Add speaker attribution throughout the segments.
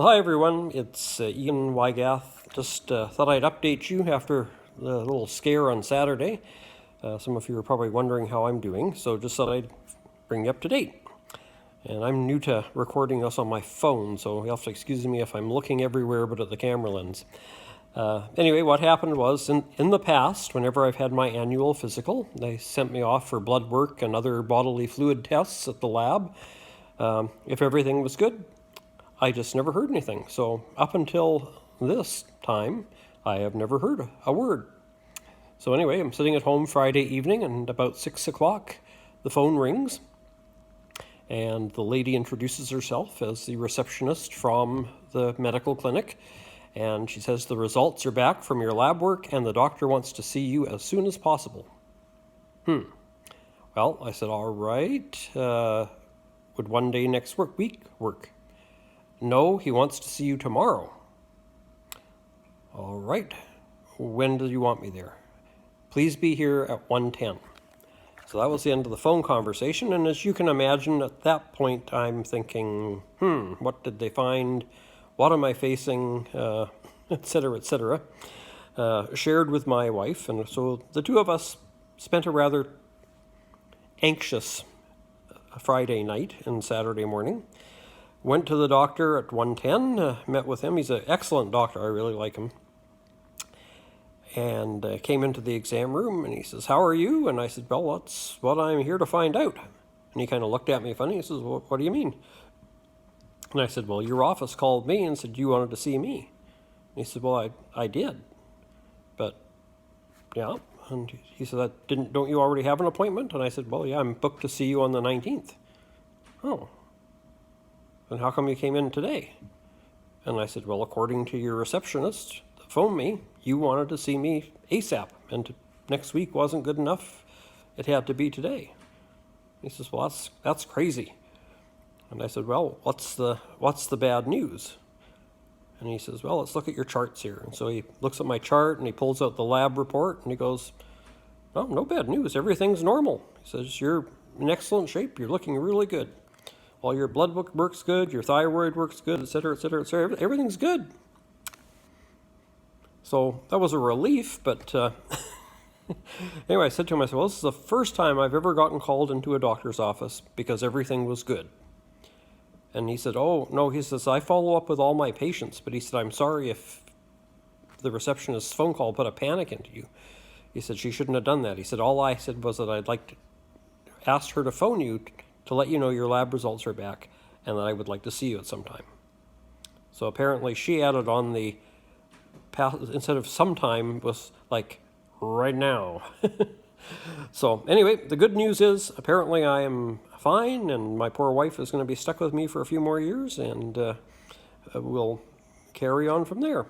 Speaker 1: Well, hi everyone, it's Ian Wygath. Just thought I'd update you after the little scare on Saturday. Some of you are probably wondering how I'm doing, so just thought I'd bring you up to date. And I'm new to recording this on my phone, so you'll have to excuse me if I'm looking everywhere but at the camera lens. Anyway, what happened was, in the past, whenever I've had my annual physical, they sent me off for blood work and other bodily fluid tests at the lab. If everything was good, I just never heard anything. So up until this time, I have never heard a word. So anyway, I'm sitting at home Friday evening, and about 6 o'clock, the phone rings, and the lady introduces herself as the receptionist from the medical clinic, and she says the results are back from your lab work, and the doctor wants to see you as soon as possible. Well, I said, all right. Would one day next week work? No, he wants to see you tomorrow. All right. When do you want me there? Please be here at 1:10. So that was the end of the phone conversation, and as you can imagine, at that point, I'm thinking, what did they find? What am I facing? Et cetera, shared with my wife, and so the two of us spent a rather anxious Friday night and Saturday morning. Went to the doctor at 1:10, met with him. He's an excellent doctor. I really like him. And came into the exam room, and he says, how are you? And I said, well, that's what I'm here to find out. And he kind of looked at me funny. He says, well, what do you mean? And I said, well, your office called me and said you wanted to see me. And he said, well, I did. But, yeah. And he said, don't you already have an appointment? And I said, well, yeah, I'm booked to see you on the 19th. Oh. And how come you came in today? And I said, well, according to your receptionist that phoned me, you wanted to see me ASAP, and next week wasn't good enough. It had to be today. He says, well, that's crazy. And I said, well, what's the bad news? And he says, well, let's look at your charts here. And so he looks at my chart, and he pulls out the lab report, and he goes, well, no bad news. Everything's normal. He says, you're in excellent shape. You're looking really good. All your blood work works good, your thyroid works good, et cetera, et cetera, et cetera. Everything's good. So that was a relief, but anyway, I said to him, I said, well, this is the first time I've ever gotten called into a doctor's office because everything was good. And he said, oh, no, he says, I follow up with all my patients, but he said, I'm sorry if the receptionist's phone call put a panic into you. He said, she shouldn't have done that. He said, all I said was that I'd like to ask her to phone you to let you know your lab results are back and that I would like to see you at some time. So apparently she added on the, instead of sometime, was like right now. So anyway, the good news is apparently I am fine, and my poor wife is going to be stuck with me for a few more years, and we'll carry on from there.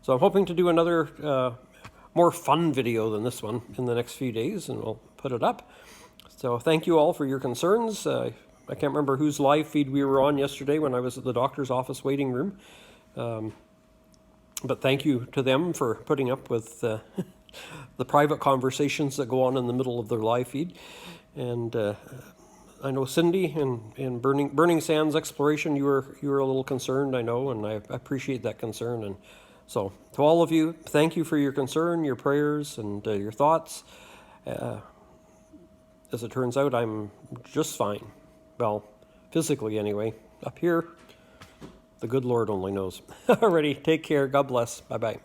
Speaker 1: So I'm hoping to do another more fun video than this one in the next few days, and we'll put it up. So thank you all for your concerns. I can't remember whose live feed we were on yesterday when I was at the doctor's office waiting room. But thank you to them for putting up with the private conversations that go on in the middle of their live feed. And I know Cindy in Burning Sands Exploration, you were a little concerned, I know, and I appreciate that concern. And so to all of you, thank you for your concern, your prayers, and your thoughts. As it turns out, I'm just fine. Well, physically anyway. Up here, the good Lord only knows. Alrighty, take care. God bless. Bye-bye.